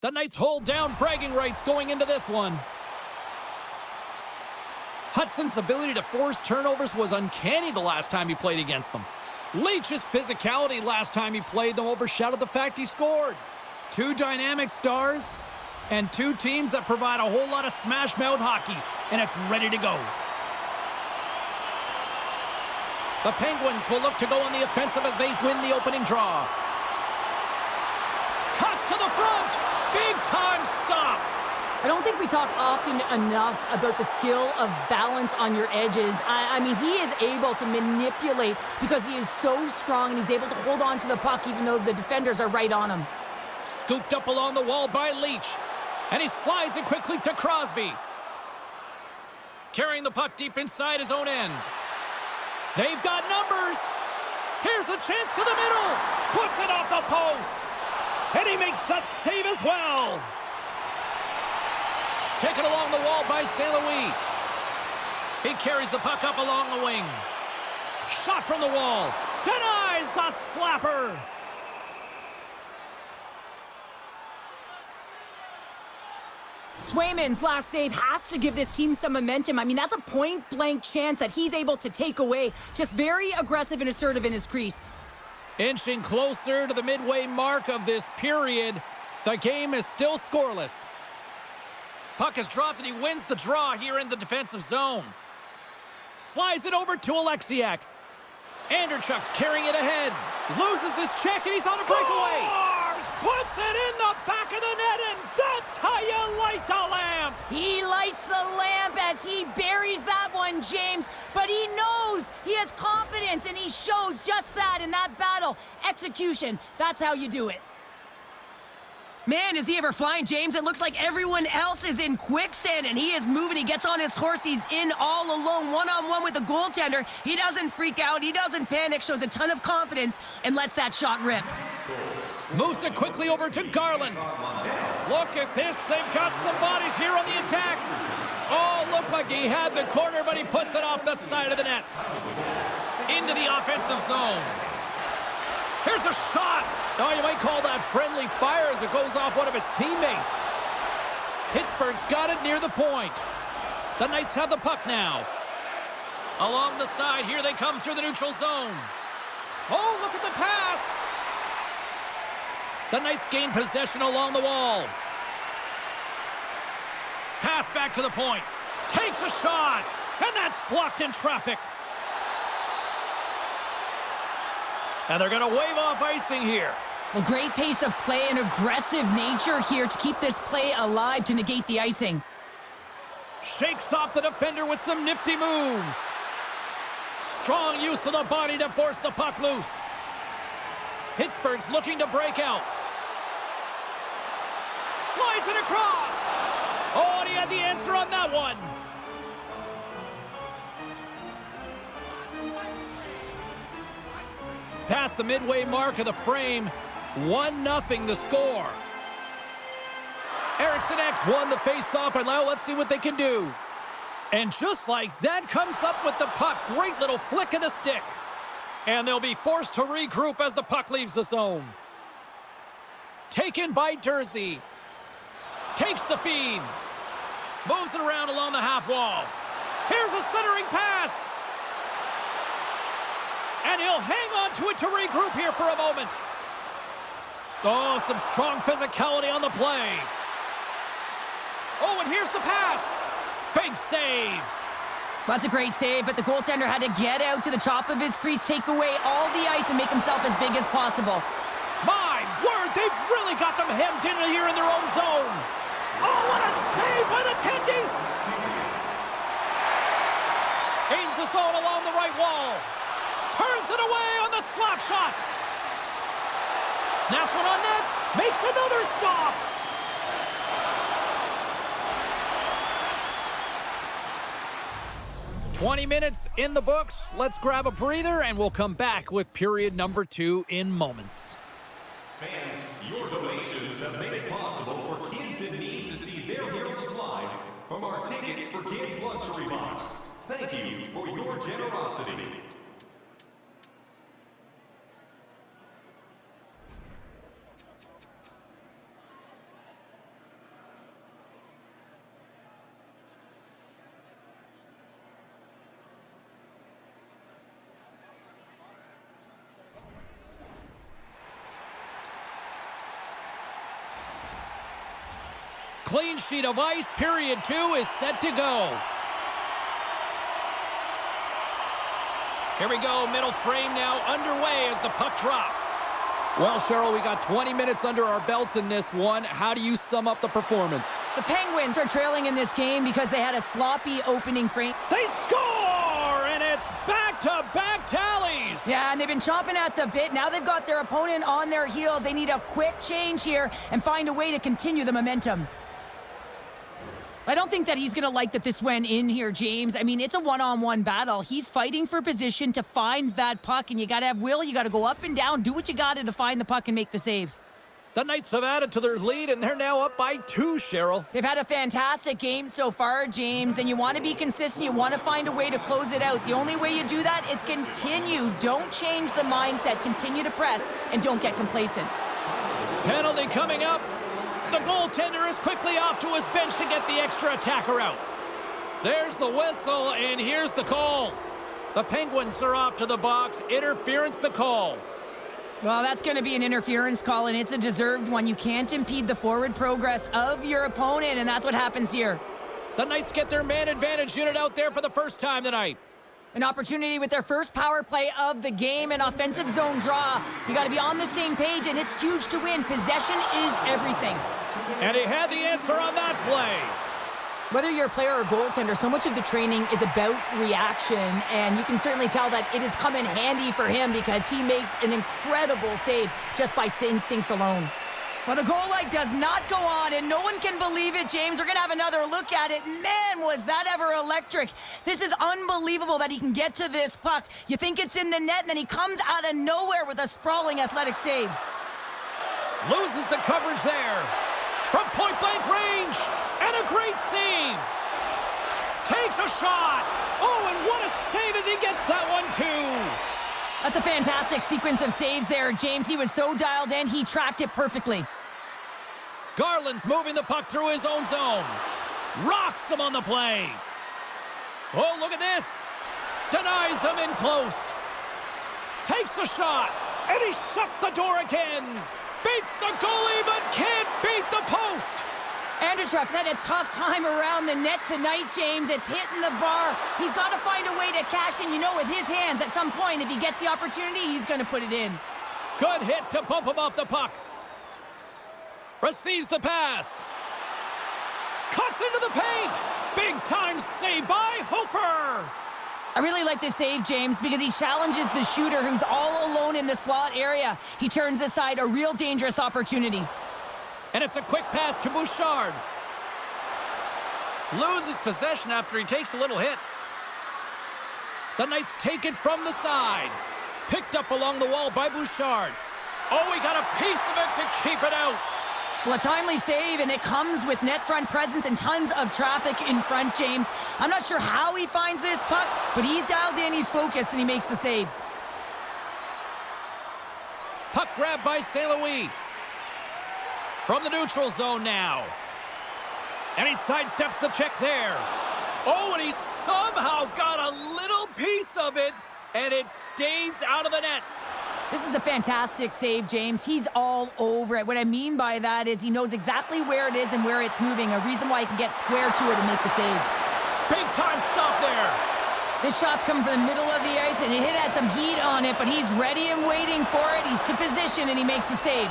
The Knights hold down bragging rights going into this one. Hudson's ability to force turnovers was uncanny the last time he played against them. Leach's physicality last time he played them overshadowed the fact he scored. Two dynamic stars and two teams that provide a whole lot of smash-mouth hockey, and it's ready to go. The Penguins will look to go on the offensive as they win the opening draw. Cuts to the front. Big-time stop. I don't think we talk often enough about the skill of balance on your edges. I mean, he is able to manipulate because he is so strong and he's able to hold on to the puck even though the defenders are right on him. Scooped up along the wall by Leach. And he slides it quickly to Crosby. Carrying the puck deep inside his own end. They've got numbers. Here's a chance to the middle. Puts it off the post. And he makes that save as well. Taken along the wall by St. Louis. He carries the puck up along the wing. Shot from the wall. Denies the slapper. Swayman's last save has to give this team some momentum. I mean, that's a point-blank chance that he's able to take away. Just very aggressive and assertive in his crease. Inching closer to the midway mark of this period. The game is still scoreless. Puck is dropped and he wins the draw here in the defensive zone. Slides it over to Alexiak. Anderchuk's carrying it ahead. Loses his check and he's on a breakaway. Puts it in the back of the net, and that's how you light the lamp. He lights the lamp as he buries that one, James. But he knows he has confidence, and he shows just that in that battle. Execution, that's how you do it. Man, is he ever flying, James? It looks like everyone else is in quicksand, and he is moving. He gets on his horse. He's in all alone, one-on-one with the goaltender. He doesn't freak out. He doesn't panic, shows a ton of confidence, and lets that shot rip. Moves it quickly over to Garland. Look at this. They've got some bodies here on the attack. Oh, looked like he had the corner, but he puts it off the side of the net. Into the offensive zone. Here's a shot. Oh, you might call that friendly fire as it goes off one of his teammates. Pittsburgh's got it near the point. The Knights have the puck now. Along the side, here they come through the neutral zone. Oh, look at the pass. The Knights gain possession along the wall. Pass back to the point. Takes a shot. And that's blocked in traffic. And they're going to wave off icing here. A great pace of play and aggressive nature here to keep this play alive to negate the icing. Shakes off the defender with some nifty moves. Strong use of the body to force the puck loose. Pittsburgh's looking to break out. Slides it across. Oh, and he had the answer on that one. Past the midway mark of the frame, 1-0 the score. Eriksson X won the face-off, and now let's see what they can do. And just like that, comes up with the puck. Great little flick of the stick. And they'll be forced to regroup as the puck leaves the zone. Taken by Jersey. Takes the feed. Moves it around along the half wall. Here's a centering pass. And he'll hang on to it to regroup here for a moment. Oh, some strong physicality on the play. Oh, and here's the pass. Big save. That's a great save, but the goaltender had to get out to the top of his crease, take away all the ice, and make himself as big as possible. My word, they've really got them hemmed in here in their own zone. Oh, what a save by the Tendy! Gains the zone along the right wall. Turns it away on the slap shot. Snaps one on net. Makes another stop. "20 minutes in the books. Let's grab a breather, and we'll come back with period number 2 in moments. Fans, your donations have made it possible for kids in need to see their heroes live from our Tickets for Kids luxury box. Thank you for your generosity. clean sheet of ice. Period 2 is set to go. Here we go, middle frame now underway as the puck drops. Well, Cheryl, we got 20 minutes under our belts in this one. How do you sum up the performance? The Penguins are trailing in this game because they had a sloppy opening frame. They score, and it's back-to-back tallies. Yeah, and they've been chomping at the bit. Now they've got their opponent on their heels. They need a quick change here and find a way to continue the momentum. I don't think that he's going to like that this went in here, James. I mean, it's a one-on-one battle. He's fighting for position to find that puck, and you got to have will. You got to go up and down, do what you got to find the puck and make the save. The Knights have added to their lead, and they're now up by 2, Cheryl. They've had a fantastic game so far, James, and you want to be consistent. You want to find a way to close it out. The only way you do that is continue. Don't change the mindset. Continue to press, and don't get complacent. Penalty coming up. The goaltender is quickly off to his bench to get the extra attacker out. There's the whistle, and here's the call. The Penguins are off to the box. Interference the call. Well, that's going to be an interference call, and it's a deserved one. You can't impede the forward progress of your opponent, and that's what happens here. The Knights get their man advantage unit out there for the first time tonight. An opportunity with their first power play of the game, an offensive zone draw. You got to be on the same page, and it's huge to win. Possession is everything. And he had the answer on that play. Whether you're a player or goaltender, so much of the training is about reaction, and you can certainly tell that it has come in handy for him because he makes an incredible save just by instincts alone. Well, the goal light does not go on, and no one can believe it, James. We're going to have another look at it. Man, was that ever electric. This is unbelievable that he can get to this puck. You think it's in the net, and then he comes out of nowhere with a sprawling athletic save. Loses the coverage there. From point-blank range, and a great save. Takes a shot. Oh, and what a save as he gets that one, too. That's a fantastic sequence of saves there, James. He was so dialed in, he tracked it perfectly. Garland's moving the puck through his own zone. Rocks him on the play. Oh, look at this. Denies him in close. Takes a shot, and he shuts the door again. Beats the goalie, but can't beat the post. Andrechuk's had a tough time around the net tonight, James. It's hitting the bar. He's got to find a way to cash in. You know, with his hands, at some point, if he gets the opportunity, he's going to put it in. Good hit to bump him off the puck. Receives the pass. Cuts into the paint. Big time save by Hofer. I really like this save, James, because he challenges the shooter who's all alone in the slot area. He turns aside a real dangerous opportunity. And it's a quick pass to Bouchard. Loses possession after he takes a little hit. The Knights take it from the side. Picked up along the wall by Bouchard. Oh, he got a piece of it to keep it out. Well, a timely save, and it comes with net front presence and tons of traffic in front, James. I'm not sure how he finds this puck, but he's dialed in, he's focused, and he makes the save. Puck grab by St. Louis. From the neutral zone now. And he sidesteps the check there. Oh, and he somehow got a little piece of it, and it stays out of the net. This is a fantastic save, James. He's all over it. What I mean by that is he knows exactly where it is and where it's moving, a reason why he can get square to it and make the save. Big time stop there. This shot's coming from the middle of the ice, and it has some heat on it, but he's ready and waiting for it. He's to position, and he makes the save.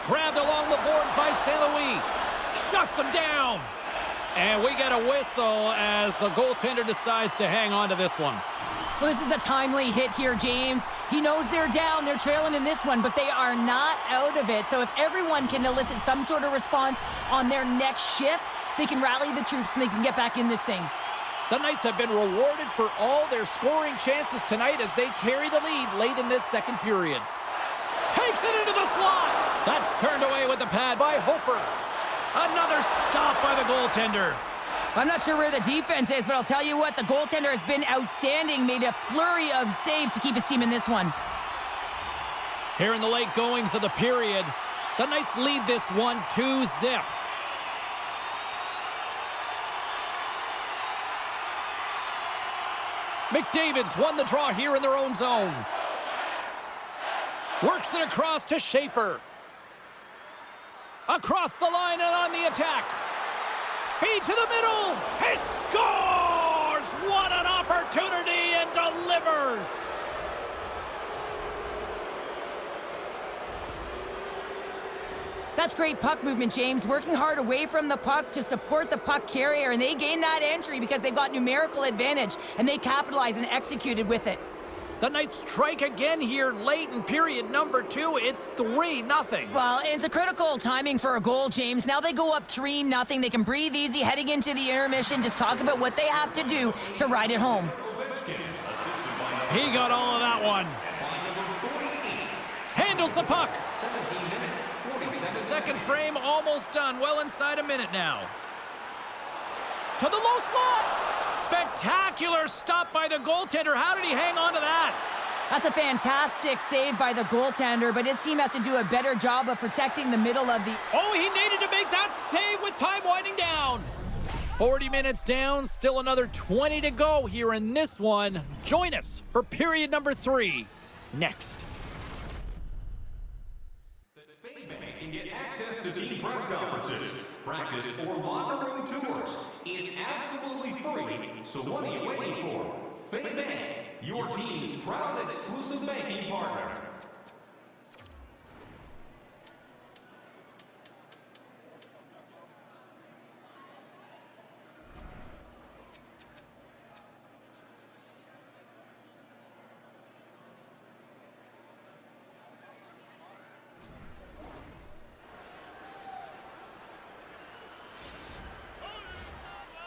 Grabbed along the boards by St. Louis. Shuts him down. And we get a whistle as the goaltender decides to hang on to this one. Well, this is a timely hit here, James. He knows they're down, they're trailing in this one, but they are not out of it. So if everyone can elicit some sort of response on their next shift, they can rally the troops and they can get back in this thing. The Knights have been rewarded for all their scoring chances tonight as they carry the lead late in this second period. Takes it into the slot. That's turned away with the pad by Hofer. Another stop by the goaltender. I'm not sure where the defense is, but I'll tell you what, the goaltender has been outstanding, made a flurry of saves to keep his team in this one. Here in the late goings of the period, the Knights lead this one 2-0. McDavid's won the draw here in their own zone. Works it across to Schaefer. Across the line and on the attack. Feed to the middle. He scores! What an opportunity, and delivers! That's great puck movement, James. Working hard away from the puck to support the puck carrier, and they gain that entry because they've got numerical advantage, and they capitalized and executed with it. The Knights strike again here late in period number 2. It's 3-0. Well, it's a critical timing for a goal, James. Now they go up 3-0. They can breathe easy heading into the intermission. Just talk about what they have to do to ride it home. He got all of that one. Handles the puck. Second frame almost done. Well inside a minute now. To the low slot. Spectacular stop by the goaltender. How did he hang on to that? That's a fantastic save by the goaltender, but his team has to do a better job of protecting the middle of the... Oh, he needed to make that save with time winding down. 40 minutes down, still another 20 to go here in this one. Join us for period number 3 next. Can get access to team press conferences, practice, or locker room tours is absolutely free. So what are you waiting for? Fay Bank, your team's proud exclusive banking partner.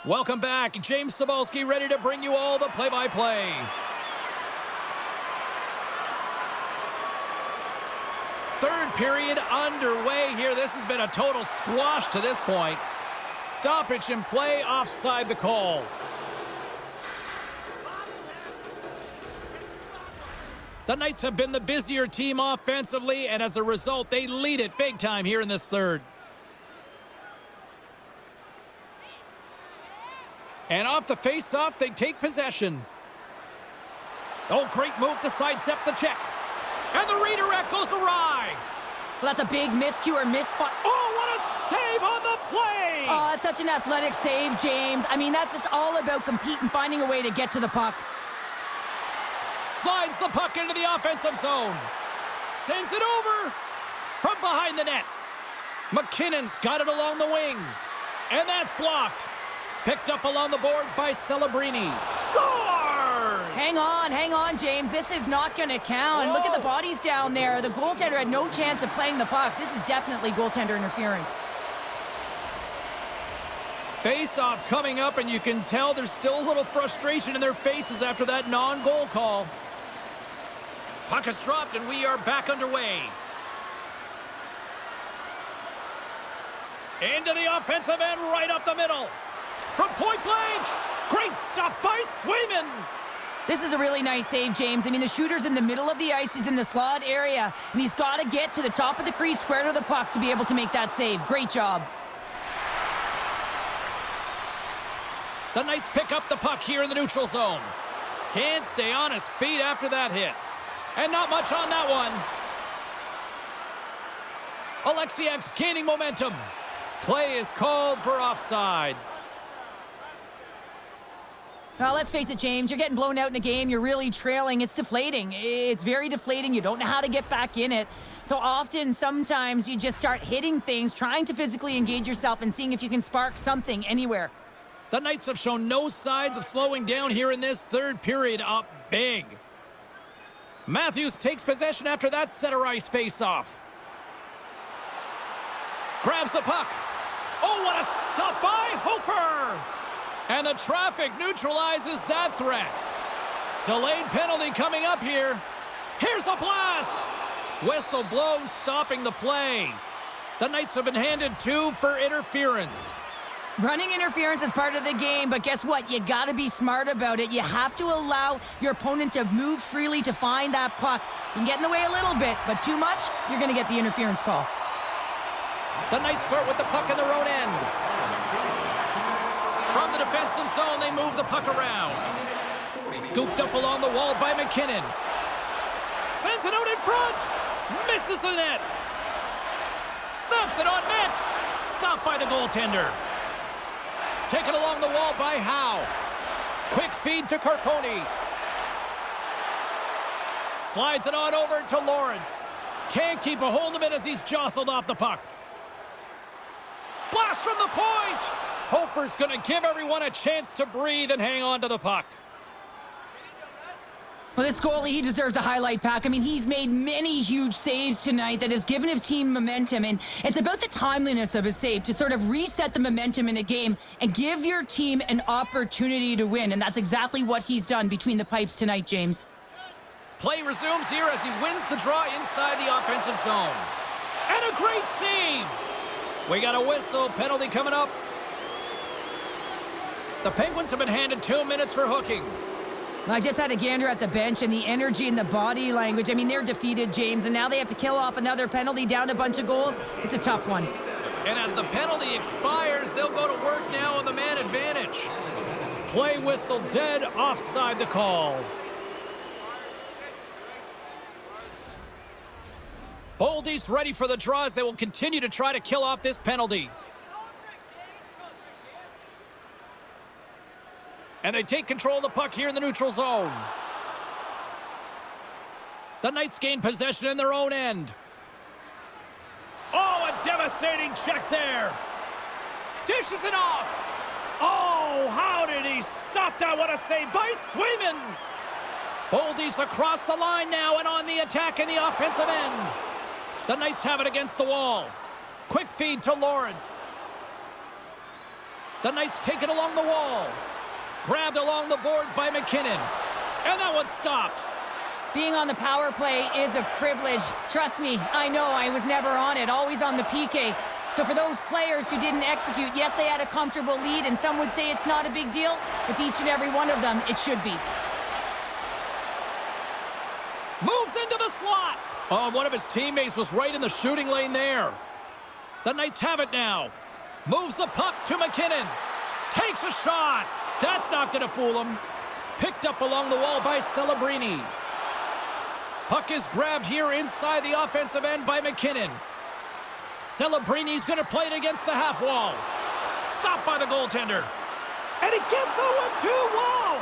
Welcome back. James Cybulski ready to bring you all the play-by-play. Third period underway here. This has been a total squash to this point. Stoppage in play, offside the call. The Knights have been the busier team offensively, and as a result, they lead it big time here in this third. And off the face-off, they take possession. Oh, great move to sidestep the check. And the redirect goes awry. Well, that's a big miscue or misfire. Oh, what a save on the play! Oh, that's such an athletic save, James. I mean, that's just all about competing, finding a way to get to the puck. Slides the puck into the offensive zone. Sends it over from behind the net. McKinnon's got it along the wing. And that's blocked. Picked up along the boards by Celebrini. Scores! Hang on, James. This is not going to count. Whoa. Look at the bodies down there. The goaltender had no chance of playing the puck. This is definitely goaltender interference. Face-off coming up, and you can tell there's still a little frustration in their faces after that non-goal call. Puck is dropped, and we are back underway. Into the offensive end, right up the middle. From point blank, great stop by Swayman. This is a really nice save, James. I mean, the shooter's in the middle of the ice. He's in the slot area, and he's got to get to the top of the crease, square to the puck, to be able to make that save. Great job. The Knights pick up the puck here in the neutral zone. Can't stay on his feet after that hit. And not much on that one. Alexiak's gaining momentum. Play is called for offside. Well, let's face it, James. You're getting blown out in a game. You're really trailing. It's deflating. It's very deflating. You don't know how to get back in it. So often, sometimes you just start hitting things, trying to physically engage yourself and seeing if you can spark something anywhere. The Knights have shown no signs of slowing down here in this third period, up big. Matthews takes possession after that center ice face-off. Grabs the puck. Oh, what a stop by Hofer! And the traffic neutralizes that threat. Delayed penalty coming up here. Here's a blast! Whistle blown, stopping the play. The Knights have been handed 2 for interference. Running interference is part of the game, but guess what? You got to be smart about it. You have to allow your opponent to move freely to find that puck. You can get in the way a little bit, but too much, you're going to get the interference call. The Knights start with the puck in their own end. From the defensive zone, they move the puck around. Scooped up along the wall by McKinnon. Sends it out in front. Misses the net. Snaps it on net. Stopped by the goaltender. Taken along the wall by Howe. Quick feed to Carponi. Slides it on over to Lawrence. Can't keep a hold of it as he's jostled off the puck. Blast from the point! Hofer's going to give everyone a chance to breathe and hang on to the puck. Well, this goalie, he deserves a highlight pack. I mean, he's made many huge saves tonight that has given his team momentum, and it's about the timeliness of his save to sort of reset the momentum in a game and give your team an opportunity to win, and that's exactly what he's done between the pipes tonight, James. Play resumes here as he wins the draw inside the offensive zone. And a great save! We got a whistle, penalty coming up. The Penguins have been handed 2 minutes for hooking. I just had a gander at the bench and the energy and the body language. I mean, they're defeated, James, and now they have to kill off another penalty, down a bunch of goals. It's a tough one. And as the penalty expires, they'll go to work now on the man advantage. Play whistle dead, offside the call. Boldy's ready for the draw as they will continue to try to kill off this penalty. And they take control of the puck here in the neutral zone. The Knights gain possession in their own end. Oh, a devastating check there. Dishes it off. Oh, how did he stop that? What a save by Swayman. Boldy's across the line now and on the attack in the offensive end. The Knights have it against the wall. Quick feed to Lawrence. The Knights take it along the wall. Grabbed along the boards by McKinnon. And that one stopped. Being on the power play is a privilege. Trust me, I know I was never on it, always on the PK. So for those players who didn't execute, yes, they had a comfortable lead, and some would say it's not a big deal, but to each and every one of them, it should be. Moves into the slot. Oh, one of his teammates was right in the shooting lane there. The Knights have it now. Moves the puck to McKinnon. Takes a shot. That's not going to fool him. Picked up along the wall by Celebrini. Puck is grabbed here inside the offensive end by McKinnon. Celebrini's going to play it against the half wall. Stopped by the goaltender. And he gets that one too. Wow!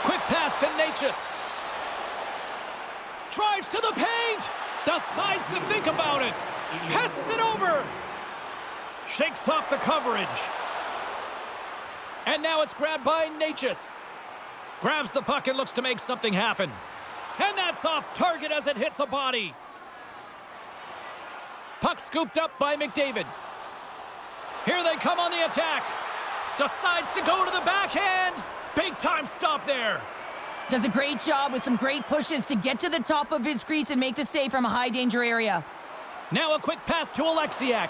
Quick pass to Natchez. Drives to the paint. Decides to think about it. Passes it over. Shakes off the coverage. And now it's grabbed by Natchez. Grabs the puck and looks to make something happen. And that's off target as it hits a body. Puck scooped up by McDavid. Here they come on the attack. Decides to go to the backhand. Big time stop there. Does a great job with some great pushes to get to the top of his crease and make the save from a high danger area. Now a quick pass to Alexiak.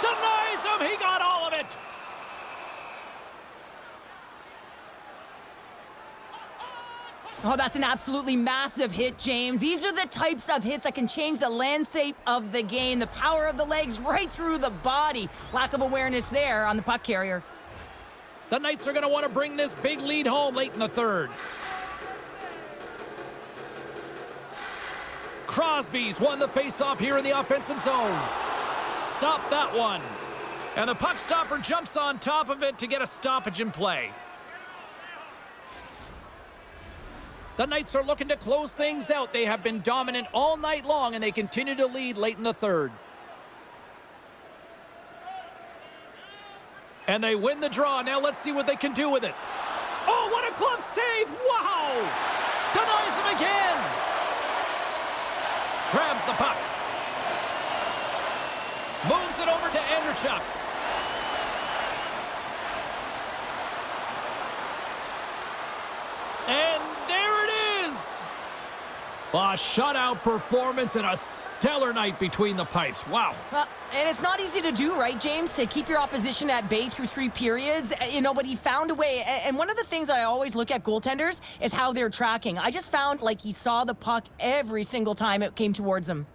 Denies him. He got all of it. Oh, that's an absolutely massive hit, James. These are the types of hits that can change the landscape of the game. The power of the legs right through the body. Lack of awareness there on the puck carrier. The Knights are going to want to bring this big lead home late in the third. Crosby's won the faceoff here in the offensive zone. Stop that one. And the puck stopper jumps on top of it to get a stoppage in play. The Knights are looking to close things out. They have been dominant all night long, and they continue to lead late in the third. And they win the draw. Now let's see what they can do with it. Oh, what a glove save! Wow! Denies him again! Grabs the puck. Moves it over to Andrechuk. And there it is! A shutout performance and a stellar night between the pipes. Wow. And it's not easy to do, right, James, to keep your opposition at bay through 3 periods, but he found a way. And one of the things I always look at goaltenders is how they're tracking. I just found like he saw the puck every single time it came towards him.